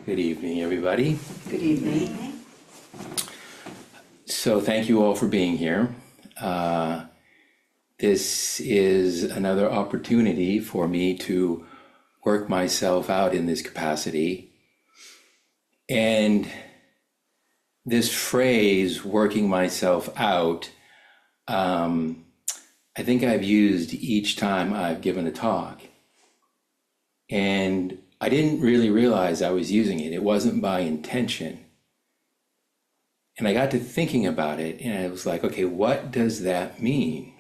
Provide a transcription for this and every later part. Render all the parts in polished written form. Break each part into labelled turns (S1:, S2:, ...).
S1: Good evening, everybody.
S2: Good evening.
S1: So thank you all for being here. This is another opportunity for me to work myself out in this capacity. And this phrase, working myself out, I think I've used each time I've given a talk. And I didn't really realize I was using it. It wasn't by intention. And I got to thinking about it, and I was like, okay, what does that mean?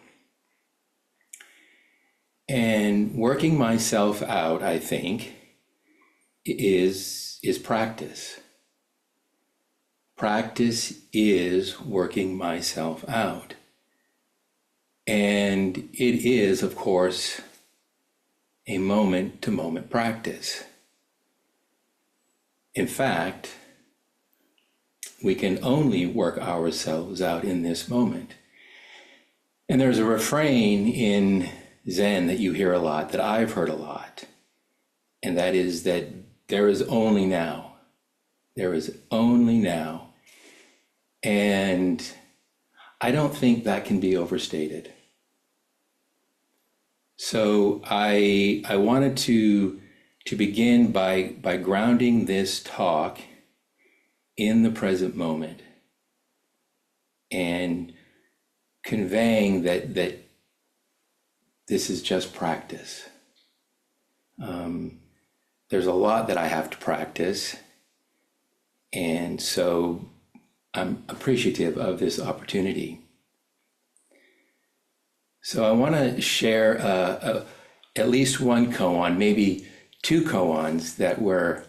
S1: And working myself out, I think, is practice. Practice is working myself out. And it is, of course, a moment-to-moment practice. In fact, we can only work ourselves out in this moment. And there's a refrain in Zen that you hear a lot, that I've heard a lot, and that is that there is only now. There is only now. And I don't think that can be overstated. So I wanted to begin by grounding this talk in the present moment and conveying that this is just practice. There's a lot that I have to practice, and so I'm appreciative of this opportunity. So I want to share at least one koan, maybe two koans that were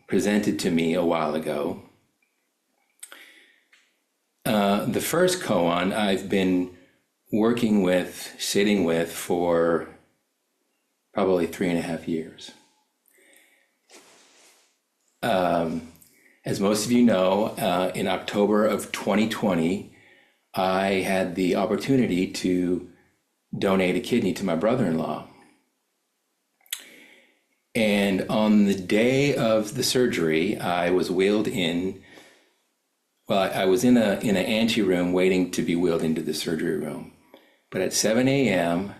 S1: presented to me a while ago. The first koan I've been working with, sitting with for probably 3.5 years. As most of you know, in October of 2020, I had the opportunity to donate a kidney to my brother-in-law. And on the day of the surgery, I was wheeled in. Well, I was in an anteroom waiting to be wheeled into the surgery room. But at 7 a.m.,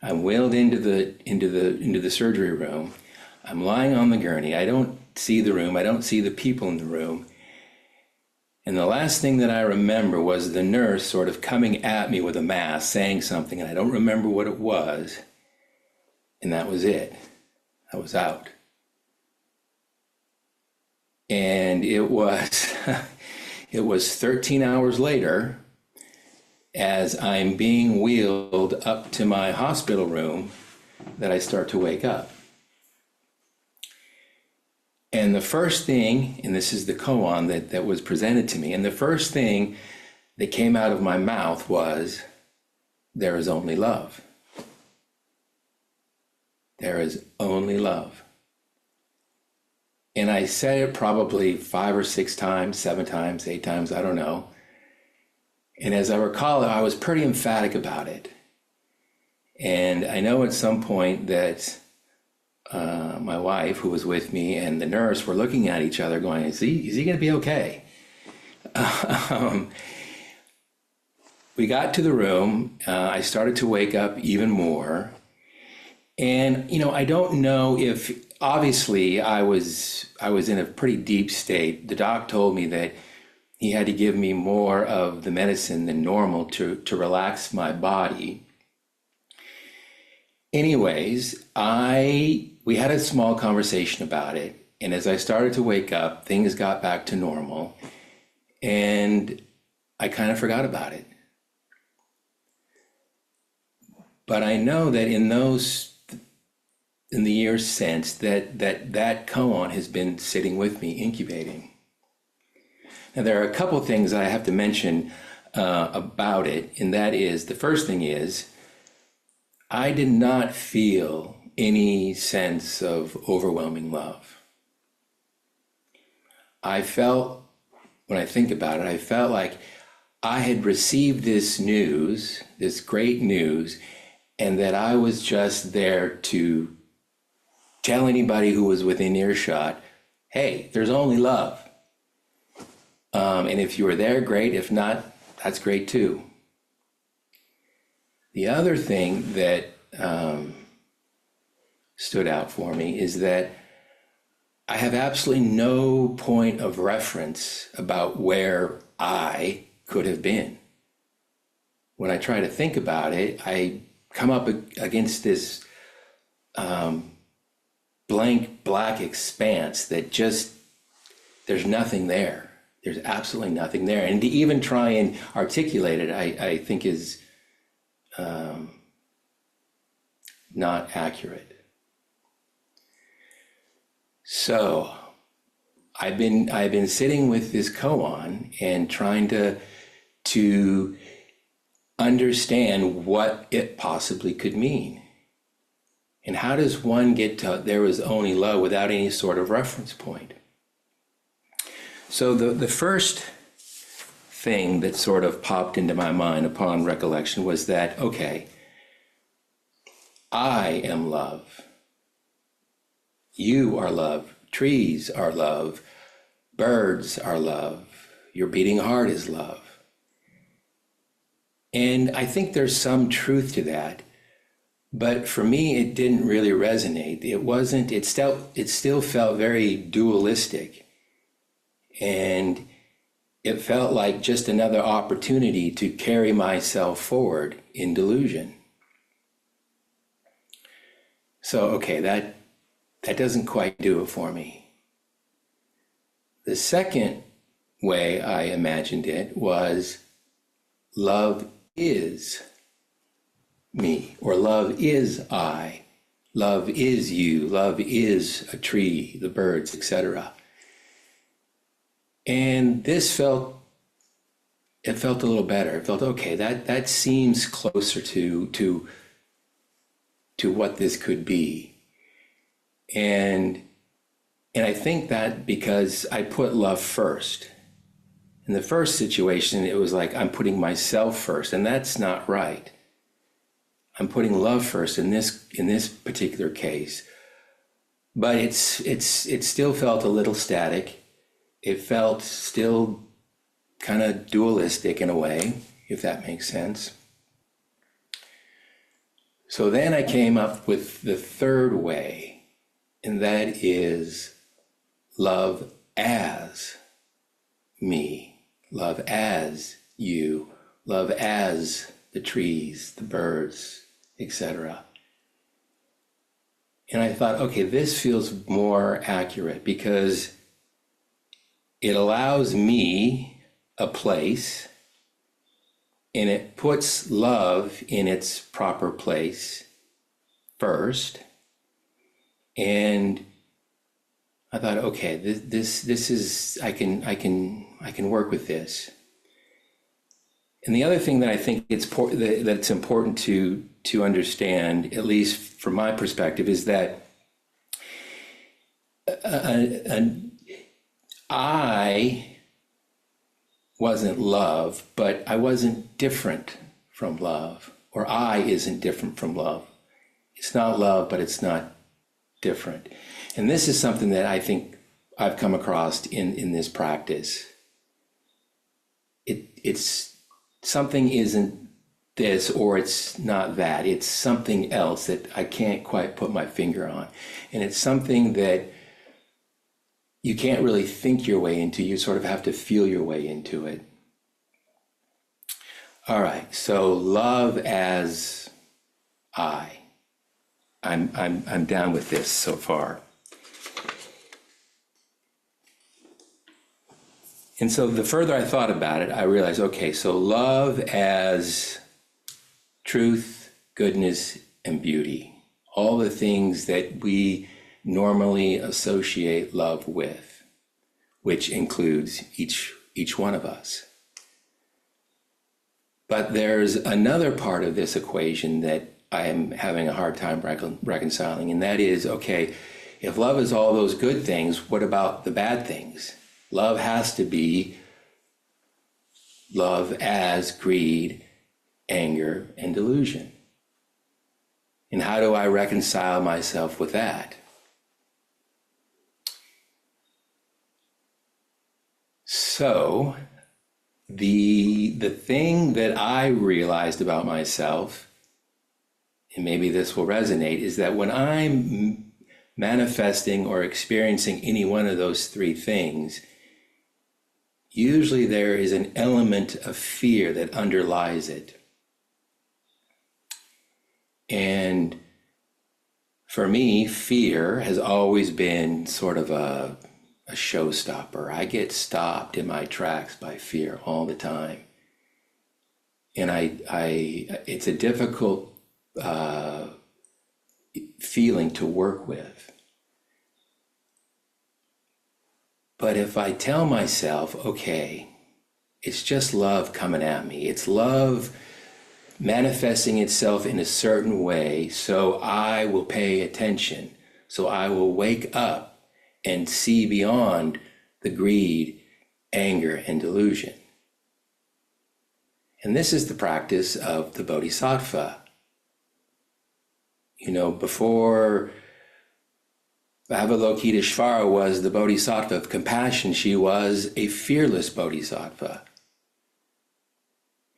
S1: I'm wheeled into the surgery room. I'm lying on the gurney. I don't see the room. I don't see the people in the room. And the last thing that I remember was the nurse sort of coming at me with a mask, saying something, and I don't remember what it was. And that was it. I was out. And it was 13 hours later, as I'm being wheeled up to my hospital room, that I start to wake up. And the first thing, and this is the koan that was presented to me, and the first thing that came out of my mouth was, there is only love. There is only love. And I said it probably 5 or 6 times, 7 times, 8 times, I don't know. And as I recall, I was pretty emphatic about it. And I know at some point that my wife, who was with me, and the nurse were looking at each other going, is he going to be okay? We got to the room. I started to wake up even more. And, I don't know if, obviously, I was in a pretty deep state. The doc told me that he had to give me more of the medicine than normal to relax my body. Anyways, we had a small conversation about it. And as I started to wake up, things got back to normal. And I kind of forgot about it. But I know that in the years since, that koan has been sitting with me, incubating. Now, there are a couple of things I have to mention about it, and that is, the first thing is, I did not feel any sense of overwhelming love. I felt, when I think about it, I felt like I had received this news, this great news, and that I was just there to tell anybody who was within earshot, hey, there's only love. And if you were there, great. If not, that's great too. The other thing that stood out for me is that I have absolutely no point of reference about where I could have been. When I try to think about it, I come up against this blank black expanse that just, there's nothing there. There's absolutely nothing there. And to even try and articulate it, I think is not accurate. So I've been sitting with this koan and trying to understand what it possibly could mean. And how does one get to there was only love without any sort of reference point? So the first thing that sort of popped into my mind upon recollection was that, okay, I am love. You are love. Trees are love. Birds are love. Your beating heart is love. And I think there's some truth to that. But for me, it didn't really resonate. It still felt very dualistic. And it felt like just another opportunity to carry myself forward in delusion. So, okay, that doesn't quite do it for me. The second way I imagined it was love is me, or love is I, love is you, love is a tree, the birds, etc. And this felt a little better. It felt okay. That seems closer to what this could be. And I think that because I put love first. In the first situation, it was like I'm putting myself first, and that's not right. I'm putting love first in this particular case. But it still felt a little static. It felt still kind of dualistic in a way, if that makes sense. So then I came up with the third way, and that is love as me, love as you, love as the trees, the birds, etc. And I thought, okay, this feels more accurate because it allows me a place and it puts love in its proper place first. And I thought, okay, this is I can work with this. And the other thing that I think that's important to understand, at least from my perspective, is that I wasn't love, but I wasn't different from love, or I isn't different from love. It's not love, but it's not different. And this is something that I think I've come across in this practice. It's something isn't this or it's not that. It's something else that I can't quite put my finger on. And it's something that you can't really think your way into. You sort of have to feel your way into it. All right, so love as I'm down with this so far. And so the further I thought about it, I realized, okay, so love as truth, goodness, and beauty. All the things that we normally associate love with, which includes each one of us. But there's another part of this equation that I am having a hard time reconciling, and that is, okay, if love is all those good things, what about the bad things? Love has to be love as greed, anger, and delusion. And how do I reconcile myself with that? So the thing that I realized about myself, and maybe this will resonate, is that when I'm manifesting or experiencing any one of those three things, usually there is an element of fear that underlies it. And for me, fear has always been sort of a showstopper. I get stopped in my tracks by fear all the time. And it's a difficult feeling to work with. But if I tell myself, okay, it's just love coming at me, it's love manifesting itself in a certain way, so I will pay attention, so I will wake up and see beyond the greed, anger, and delusion. And this is the practice of the Bodhisattva. You know, before Avalokiteshvara was the Bodhisattva of compassion, she was a fearless Bodhisattva.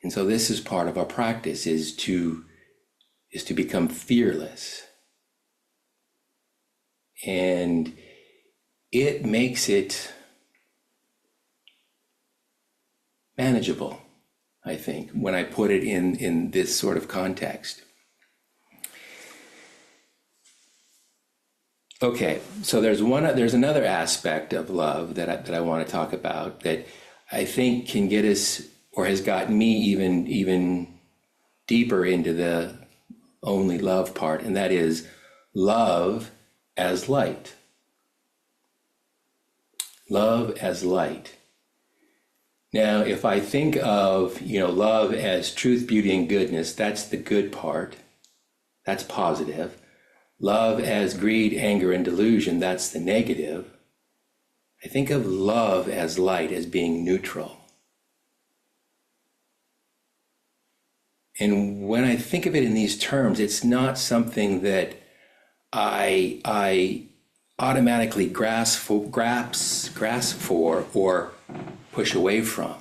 S1: And so this is part of our practice, is to become fearless. And it makes it manageable, I think, when I put it in this sort of context. Okay, so there's another aspect of love that I want to talk about that I think can get us, or has gotten me even deeper into the only love part, and that is love as light. Love as light. Now, if I think of, love as truth, beauty, and goodness, that's the good part. That's positive. Love as greed, anger, and delusion, that's the negative. I think of love as light, as being neutral. And when I think of it in these terms, it's not something that I automatically grasp for or push away from.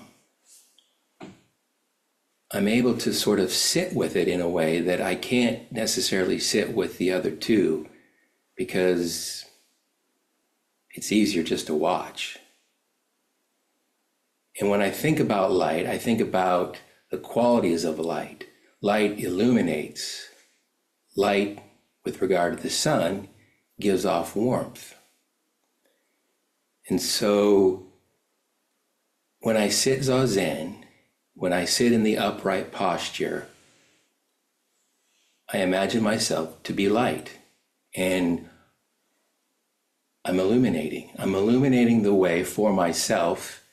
S1: I'm able to sort of sit with it in a way that I can't necessarily sit with the other two, because it's easier just to watch. And when I think about light, I think about the qualities of light. Light illuminates. Light, with regard to the sun, gives off warmth. And so when I sit zazen, when I sit in the upright posture, I imagine myself to be light, and I'm illuminating. I'm illuminating the way for myself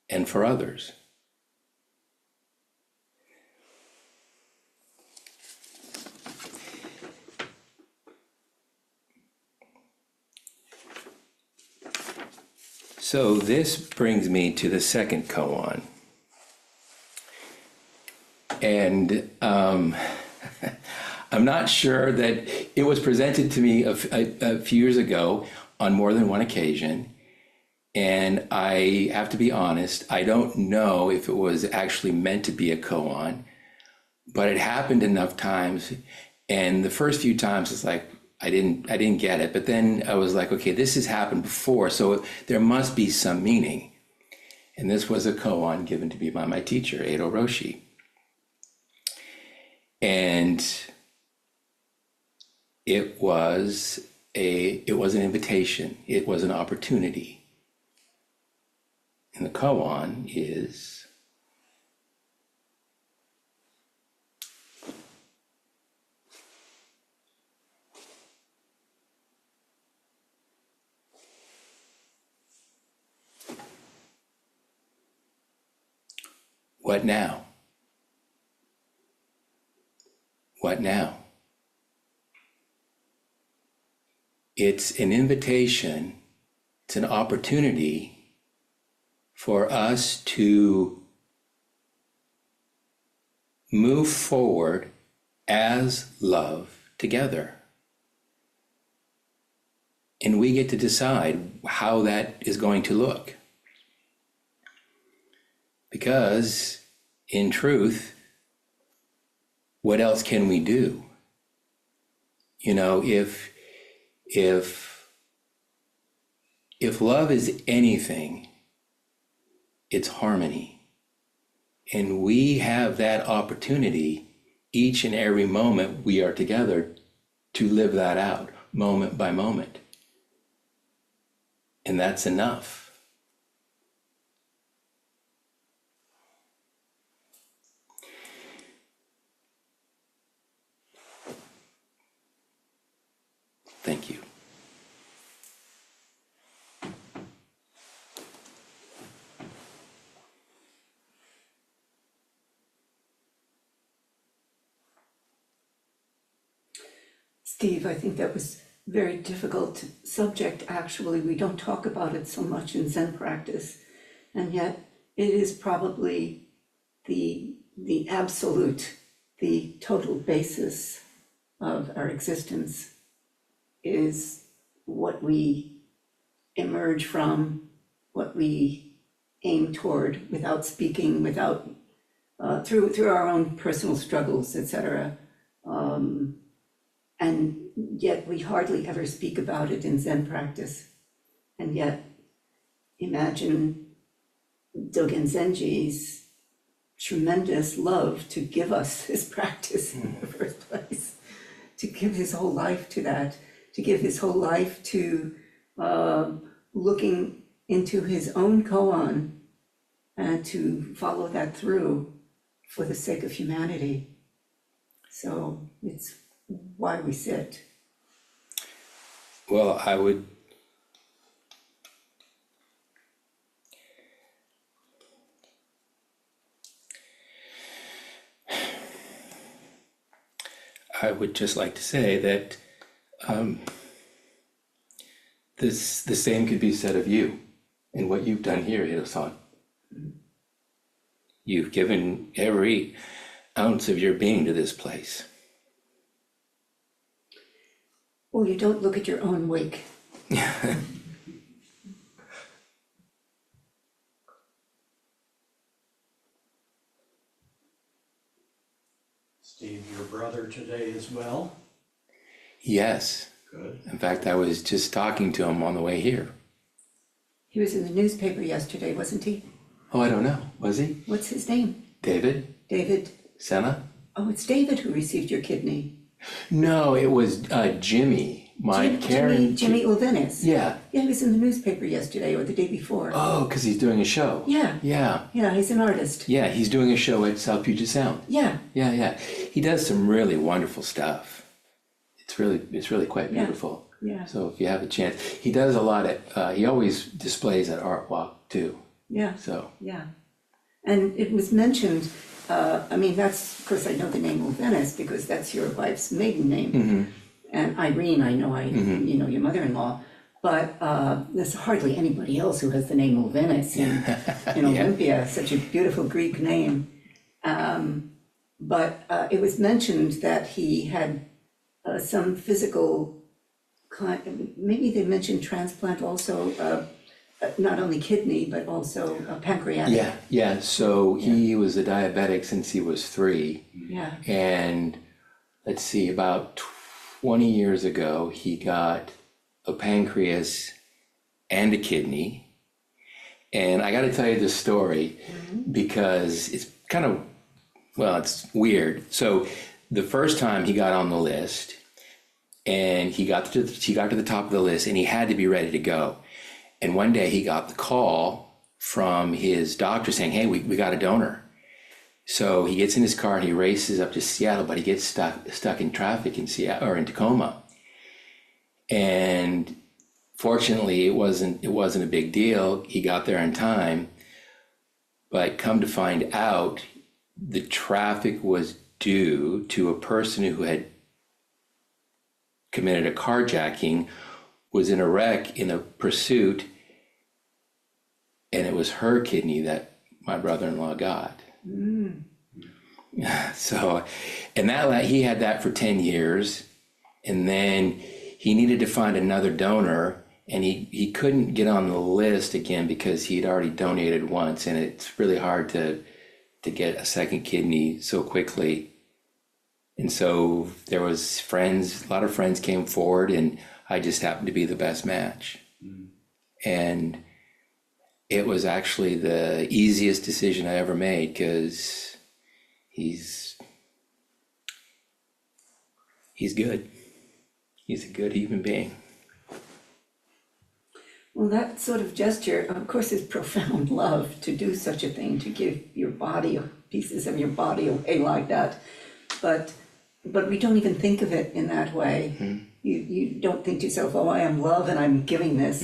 S1: and for others. So this brings me to the second koan. And I'm not sure that it was presented to me a few years ago on more than one occasion. And I have to be honest, I don't know if it was actually meant to be a koan, but it happened enough times. And the first few times it's like, I didn't get it. But then I was like, okay, this has happened before, so there must be some meaning. And this was a koan given to me by my teacher, Eido Roshi. And it was an invitation. It was an opportunity. And the koan is, what now? What now? It's an invitation, it's an opportunity for us to move forward as love together. And we get to decide how that is going to look. because in truth, what else can we do? You know, if love is anything, it's harmony. And we have that opportunity each and every moment we are together to live that out moment by moment. And that's enough. Thank you.
S2: Steve, I think that was a very difficult subject, actually. We don't talk about it so much in Zen practice, and yet it is probably the absolute, the total basis of our existence, is what we emerge from, what we aim toward without speaking, without, through our own personal struggles, etc. And yet we hardly ever speak about it in Zen practice. And yet, imagine Dogen Zenji's tremendous love to give us his practice in the first place, to give his whole life to that, to give his whole life to looking into his own koan and to follow that through for the sake of humanity. So it's why we sit.
S1: Well, I would just like to say that the same could be said of you and what you've done here, Hiro-san. You've given every ounce of your being to this place.
S2: Well, you don't look at your own wake.
S3: Steve, your brother today as well?
S1: Yes.
S3: Good.
S1: In fact, I was just talking to him on the way here.
S2: He was in the newspaper yesterday, wasn't he?
S1: Oh, I don't know. Was he?
S2: What's his name?
S1: David?
S2: David.
S1: Senna?
S2: Oh, it's David who received your kidney.
S1: No, it was Jimmy.
S2: Jimmy Ulvenis.
S1: Yeah.
S2: Yeah, he was in the newspaper yesterday or the day before.
S1: Oh, because he's doing a show.
S2: Yeah.
S1: Yeah.
S2: Yeah, he's an artist.
S1: Yeah, he's doing a show at South Puget Sound.
S2: Yeah.
S1: Yeah, yeah. He does some really wonderful stuff. It's really quite beautiful.
S2: Yeah.
S1: So if you have a chance, he does a lot at, he always displays at Art Walk too.
S2: Yeah.
S1: So.
S2: Yeah. And it was mentioned, I mean, that's, of course, I know the name Ulvenis because that's your wife's maiden name.
S1: Mm-hmm.
S2: And Irene, I know, you know, your mother-in-law. But there's hardly anybody else who has the name Ulvenis in Olympia, such a beautiful Greek name. But it was mentioned that he had some physical, maybe they mentioned transplant also, not only kidney, but also pancreatic.
S1: Yeah. So he was a diabetic since he was 3.
S2: Yeah.
S1: And let's see, about 20 years ago, he got a pancreas and a kidney. And I got to tell you this story because it's kind of, well, it's weird. So the first time he got on the list and he got to the top of the list and he had to be ready to go. And one day he got the call from his doctor saying, hey, we got a donor. So he gets in his car and he races up to Seattle, but he gets stuck in traffic in Seattle or in Tacoma. And fortunately, it wasn't a big deal. He got there in time, but come to find out, the traffic was due to a person who had committed a carjacking, was in a wreck in a pursuit, and it was her kidney that my brother-in-law got. So, and that he had that for 10 years, and then he needed to find another donor, and he couldn't get on the list again because he'd already donated once, and it's really hard to get a second kidney so quickly. And so there was a lot of friends came forward, and I just happened to be the best match. And it was actually the easiest decision I ever made, because he's good. He's a good human being.
S2: Well, that sort of gesture, of course, is profound love to do such a thing, to give your body, or pieces of your body away like that. But we don't even think of it in that way. You don't think to yourself, oh, I am love and I'm giving this.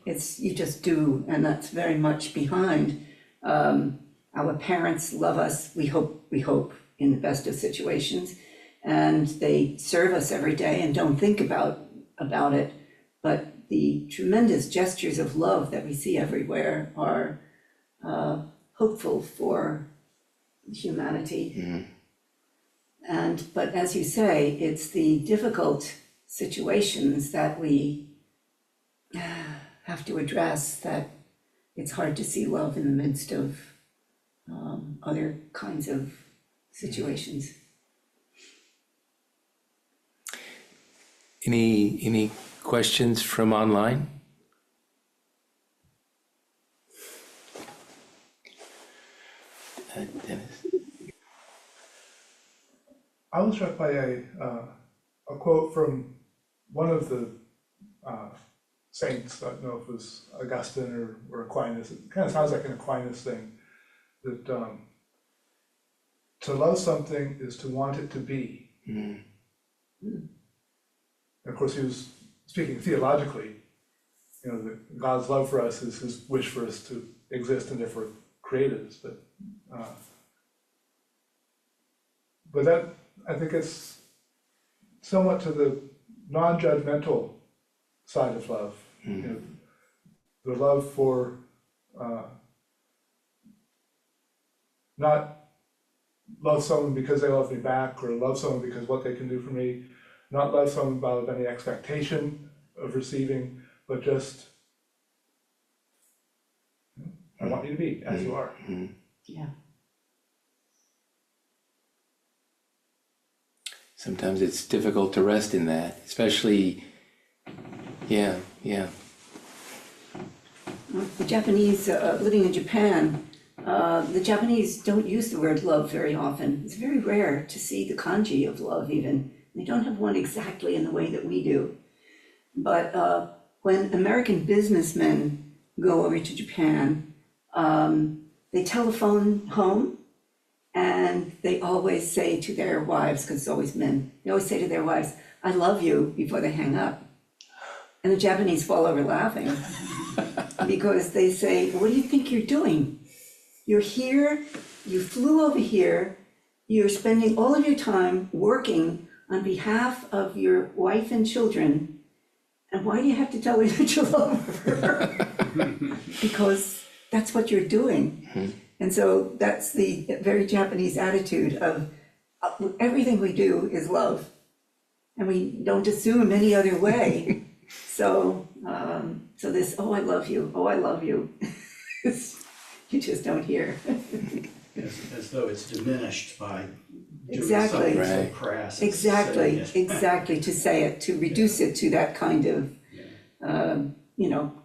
S2: It's, you just do, and that's very much behind. Our parents love us, we hope, in the best of situations, and they serve us every day and don't think about it. But the tremendous gestures of love that we see everywhere are hopeful for humanity. But as you say, it's the difficult situations that we have to address, that it's hard to see love in the midst of other kinds of situations.
S1: Any questions from online? Dennis?
S4: I was struck by a quote from one of the saints. I don't know if it was Augustine or Aquinas. It kind of sounds like an Aquinas thing, that to love something is to want it to be. And of course, he was speaking theologically. You know, that God's love for us is his wish for us to exist and therefore create us. But that, I think it's somewhat to the non-judgmental side of love. You know, the love for not love someone because they love me back, or love someone because what they can do for me, not love someone about any expectation of receiving, but just, I want you to be as you are.
S2: Yeah.
S1: Sometimes it's difficult to rest in that, especially, yeah.
S2: The Japanese, living in Japan, the Japanese don't use the word love very often. It's very rare to see the kanji of love even. They don't have one exactly in the way that we do. But when American businessmen go over to Japan, they telephone home, and they always say to their wives, because it's always men, they always say to their wives, I love you, before they hang up. And the Japanese fall over laughing because they say, what do you think you're doing? You're here, you flew over here, you're spending all of your time working on behalf of your wife and children, and why do you have to tell her that you love her? Because that's what you're doing. And so that's the very Japanese attitude of everything we do is love, and we don't assume any other way. So this, oh, I love you, you just don't hear.
S3: As though it's diminished by doing
S2: Exactly.
S3: something so
S1: Right.
S3: crass. as
S2: Exactly,
S3: saying it.
S2: exactly, to say it, to reduce it to that kind of,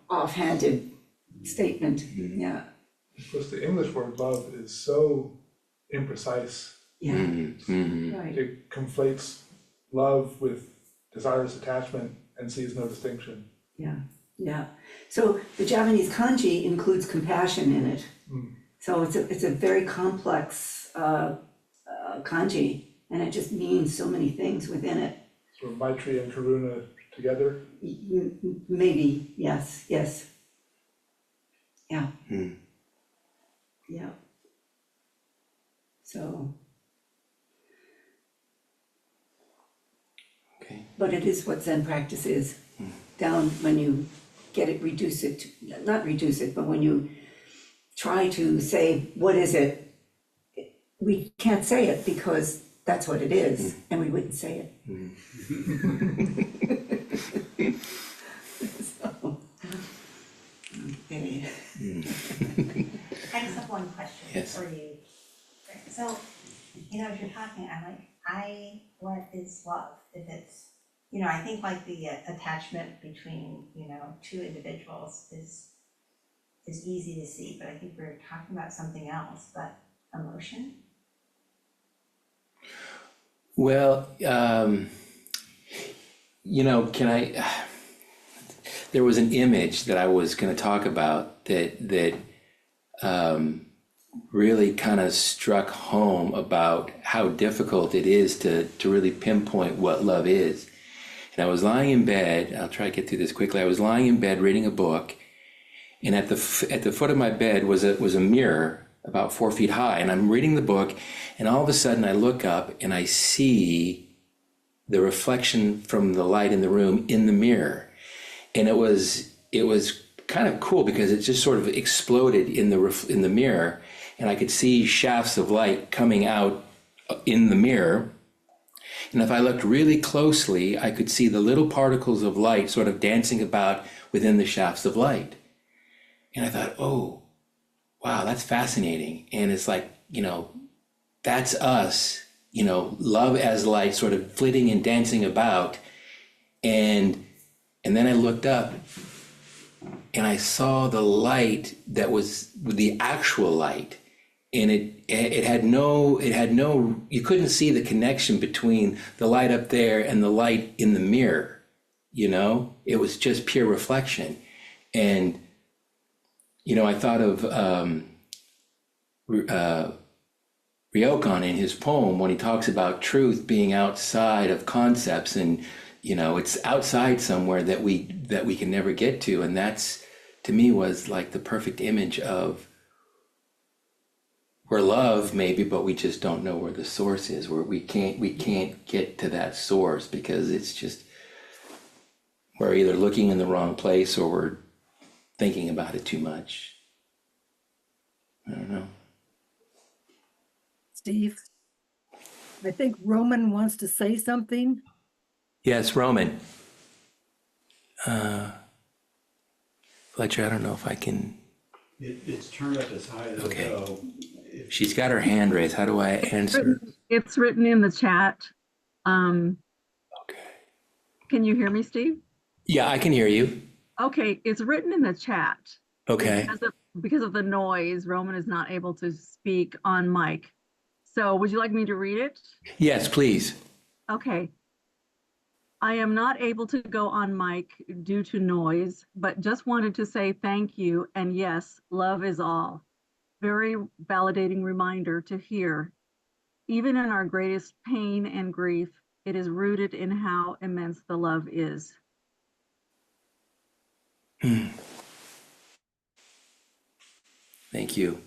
S2: offhanded statement, yeah,
S4: Of course, the English word love is so imprecise.
S2: yeah, right,
S4: It conflates love with desirous attachment and sees no distinction.
S2: yeah. So the Japanese kanji includes compassion in it. So it's a very complex kanji, and it just means so many things within it.
S4: So Maitri and Karuna together.
S2: Maybe, yes, yeah. Yeah. So,
S1: Okay.
S2: but it is what Zen practice is. Down when you get it, reduce it, not reduce it, but when you try to say, what is it? We can't say it because that's what it is, and we wouldn't say it. So, Okay.
S5: I just have one question
S1: Yes.
S5: for you. So, as you're talking, what is love? If it's, I think like the attachment between, two individuals is easy to see, but I think we're talking about something else, but emotion?
S1: Well, there was an image that I was going to talk about that really kind of struck home about how difficult it is to really pinpoint what love is. And I was lying in bed. I'll try to get through this quickly. I was lying in bed reading a book, and at the foot of my bed was a mirror about 4 feet high. And I'm reading the book, and all of a sudden I look up and I see the reflection from the light in the room in the mirror. And it was kind of cool because it just sort of exploded in the mirror, and I could see shafts of light coming out in the mirror. And if I looked really closely, I could see the little particles of light sort of dancing about within the shafts of light. And I thought, oh, wow, that's fascinating. And it's like, that's us, love as light sort of flitting and dancing about. And then I looked up and I saw the light that was the actual light. And it had no, you couldn't see the connection between the light up there and the light in the mirror, it was just pure reflection. And, I thought of Ryokan in his poem when he talks about truth being outside of concepts, and, it's outside somewhere that we can never get to. And that's, to me, was like the perfect image of we're love maybe, but we just don't know where the source is, where we can't get to that source because it's just, we're either looking in the wrong place or we're thinking about it too much. I don't know.
S6: Steve, I think Roman wants to say something.
S1: Yes, Roman. Fletcher, I don't know if I can.
S3: It's turned up as high as it'll
S1: Okay.
S3: go.
S1: She's got her hand raised. How do I answer?
S7: It's written in the chat.
S1: Okay.
S7: Can you hear me, Steve?
S1: Yeah, I can hear you.
S7: Okay, it's written in the chat.
S1: Okay.
S7: Because of the noise, Roman is not able to speak on mic. So would you like me to read it?
S1: Yes, please.
S7: Okay. I am not able to go on mic due to noise, but just wanted to say thank you. And yes, love is all. Very validating reminder to hear. Even in our greatest pain and grief, it is rooted in how immense the love is.
S1: Thank you.